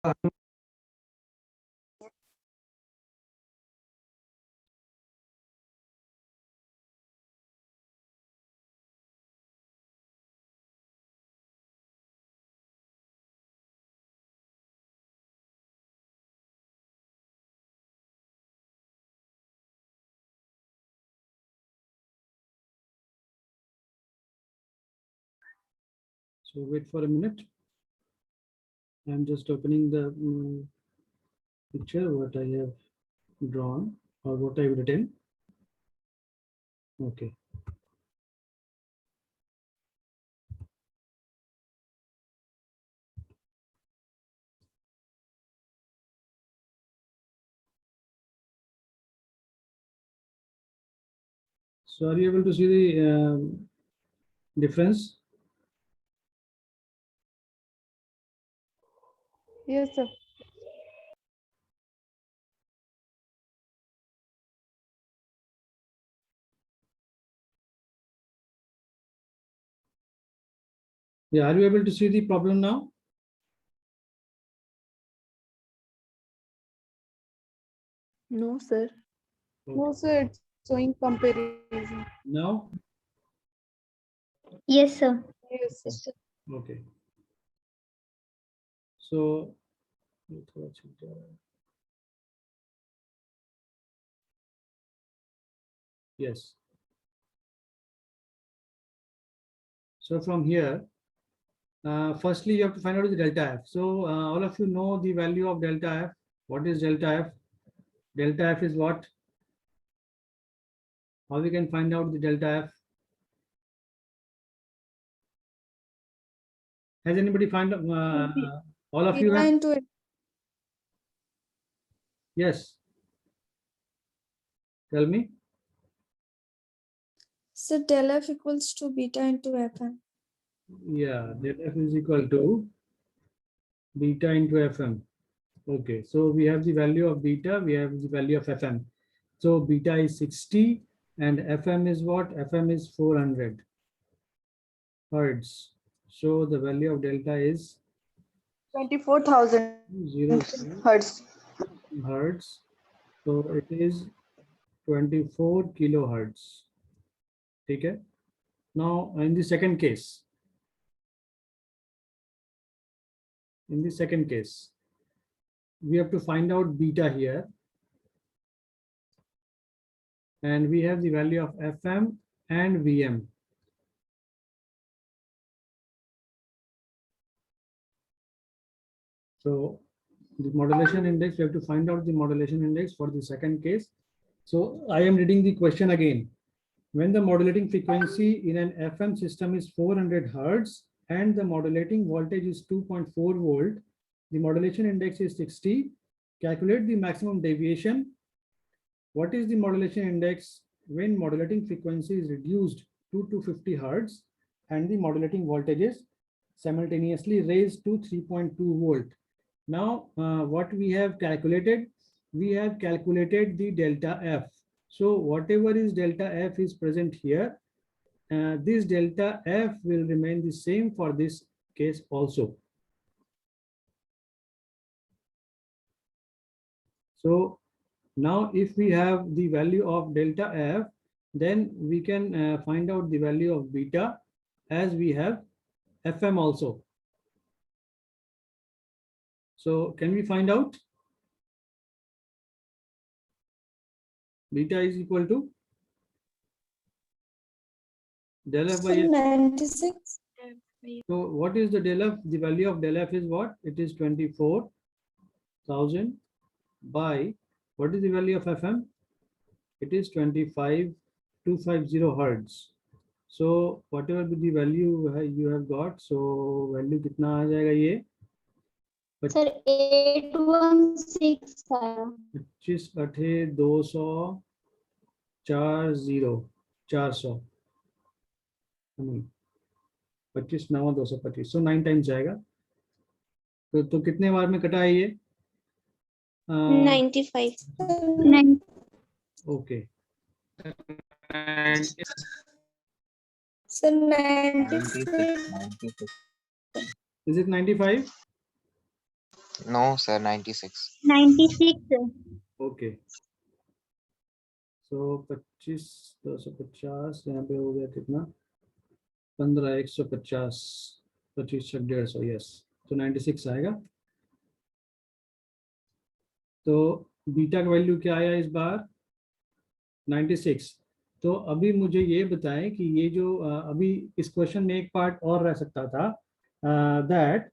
So wait for a minute. I'm just opening the picture what I have drawn or what I've written. Okay. So are you able to see the difference? Yes, sir. Yeah, are you able to see the problem now? No, sir. Okay. No, sir. It's showing comparison. Now? Yes, sir. Yes, sir. Okay. So yes. So from here, firstly, you have to find out the delta F. So all of you know the value of delta F. What is delta F? Delta F is what? How we can find out the delta F? Has anybody find all of you Beta have? into it. Yes. Tell me. So del F equals to beta into Fm. Yeah, delta F is equal to beta into Fm. Okay, so we have the value of beta, we have the value of Fm. So beta is 60 and Fm is what? Fm is 400 hertz. So the value of delta is 24,000 0 hertz. hertz. So it is 24 kilohertz. Okay. Now in the second case, we have to find out beta here, and we have the value of Fm and Vm. So the modulation index, we have to find out the modulation index for the second case. So I am reading the question again. When the modulating frequency in an FM system is 400 hertz and the modulating voltage is 2.4 volt, the modulation index is 60. Calculate the maximum deviation. What is the modulation index when modulating frequency is reduced to 250 hertz and the modulating voltage is simultaneously raised to 3.2 volt? Now, what we have calculated the delta F. So whatever is delta F is present here. This delta F will remain the same for this case also. So now if we have the value of delta F, then we can find out the value of beta as we have Fm also. So can we find out? Beta is equal to del F by 96. So what is the del F? The value of del F is what? It is 24,000 by, what is the value of Fm? It is 25,250 hertz. So whatever be the value you have got, so value कितना आ जाएगा ये? Sir 816 आया। 25 8 200 40 400 नहीं 25 9 225 सो 9 times जाएगा। तो कितने बार में कटा है ये? 95 9 okay So 96. Is it 95? No, sir, 96. 96. Okay. So 25 250 यहाँ पे हो गया कितना 15 150 25 150 यस तो 96 आएगा। तो बीटा का वैल्यू क्या आया इस बार 96। तो अभी मुझे ये बताएं कि ये जो अभी इस क्वेश्चन में एक पार्ट और रह सकता था that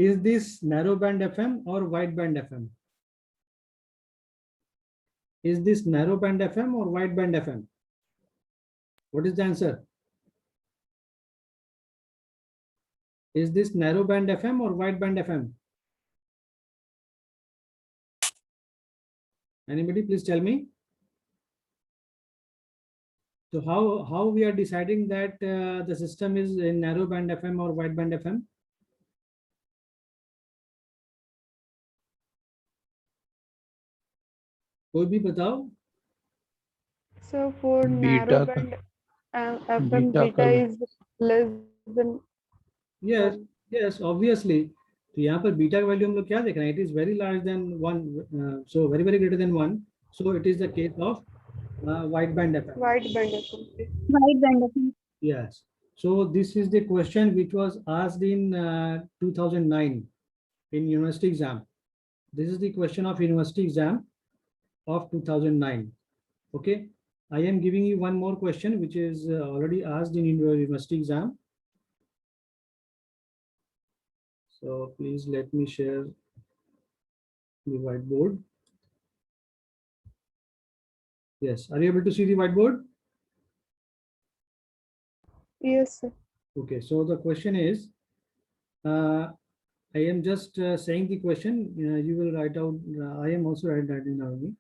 is this narrow band FM और wide band FM. Is this narrow band FM or wide band FM? What is the answer? Is this narrow band FM or wide band FM? Anybody please tell me. So how we are deciding that the system is in narrow band FM or wide band FM? कोई भी बताओ। So for Beta narrow का- band FM beta beta का- is less than Yes, 1. yes, obviously. तो यहाँ पर beta का value हम लोग क्या देख रहे हैं? It is very large than 1, so very greater than 1. So it is the case of wide band FM. Wide band FM. Wide band FM. Yes. So this is the question which was asked in 2009 in university exam. This is the question of university exam of 2009. Okay. I am giving you one more question which is already asked in your university exam. So please let me share the whiteboard. Yes. Are you able to see the whiteboard? Yes, sir. Okay, so the question is, I am just saying the question, you will write out, I am also writing down the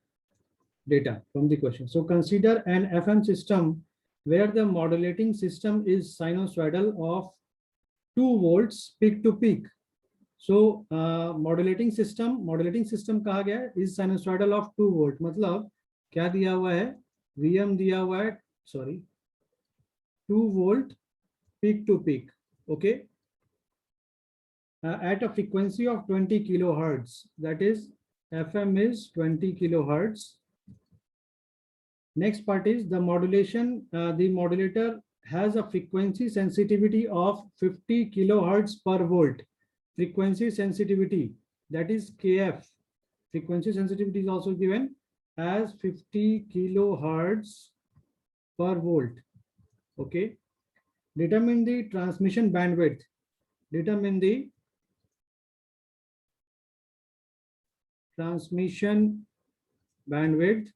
data from the question. So consider an FM system where the modulating system is sinusoidal of 2 volts peak to peak. So modulating system कहा गया है is sinusoidal of 2 volt. मतलब क्या दिया हुआ है? VM दिया हुआ है, sorry, 2 volt peak to peak. Okay. At a frequency of 20 kilohertz, that is FM is 20 kilohertz. Next part is the modulation. The modulator has a frequency sensitivity of 50 kilohertz per volt. Frequency sensitivity, that is KF. Frequency sensitivity is also given as 50 kilohertz per volt. Okay. Determine the transmission bandwidth. Determine the transmission bandwidth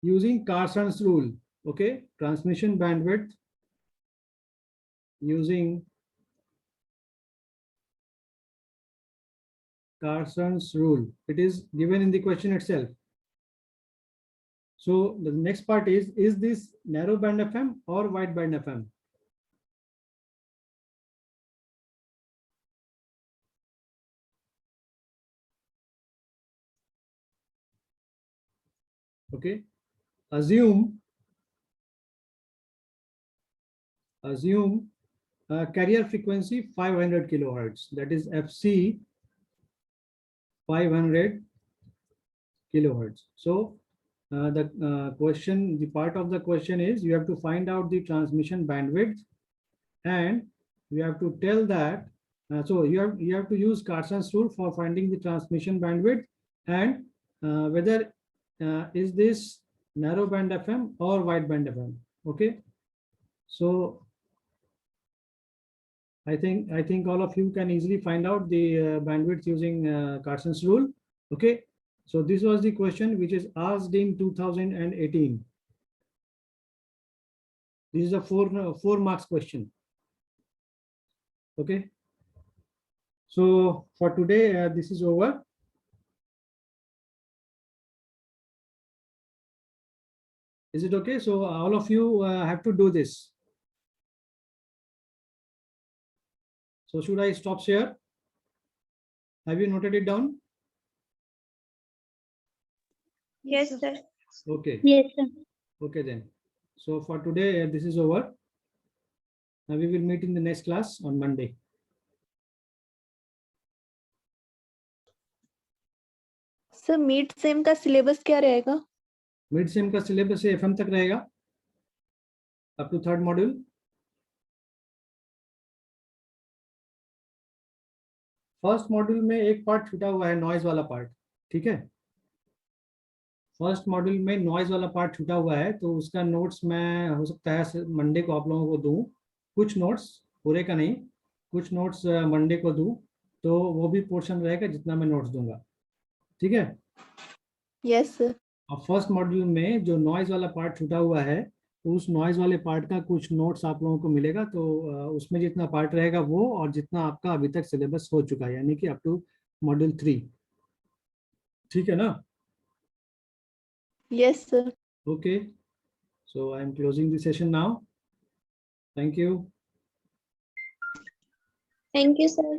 using Carson's rule. Okay, transmission bandwidth using Carson's rule. It is given in the question itself. So the next part is this narrow band FM or wide band FM? Okay, assume carrier frequency 500 kilohertz, that is FC 500 kilohertz. So the part of the question is you have to find out the transmission bandwidth, and you have to tell that. So you have to use Carson's rule for finding the transmission bandwidth and whether is this narrow band FM or wide band FM. Okay, so I think all of you can easily find out the bandwidth using Carson's rule. Okay, so this was the question which is asked in 2018. This is a 4 marks question. Okay, so for today this is over. Is it okay? So all of you have to do this. So should I stop here? Have you noted it down? Yes, sir. Okay. Yes, sir. Okay then. So for today this is over. Now we will meet in the next class on Monday. Sir mid sem का syllabus क्या रहेगा? Mid sem का syllabus FM तक रहेगा, up to 3rd मॉड्यूल। First module में एक part छूटा हुआ है, नॉइज वाला पार्ट, ठीक है। फर्स्ट मॉड्यूल में नॉइज वाला पार्ट छूटा हुआ है, तो उसका नोट्स मैं हो सकता है मंडे को आप लोगों को दूं, कुछ नोट्स, पूरे का नहीं, कुछ नोट्स मंडे को दूं, तो वो भी पोर्शन रहेगा जितना मैं नोट्स दूंगा, ठीक है। Yes sir. और फर्स्ट मॉड्यूल में जो नॉइज वाला पार्ट छूटा हुआ है, उस नॉइज वाले पार्ट का कुछ नोट्स आप लोगों को मिलेगा, तो उसमें जितना पार्ट रहेगा वो, और जितना आपका अभी तक सिलेबस हो चुका है, यानी कि अप टू मॉड्यूल 3, ठीक है ना। Yes sir. Okay, so I am closing the session now. Thank you. Thank you, sir.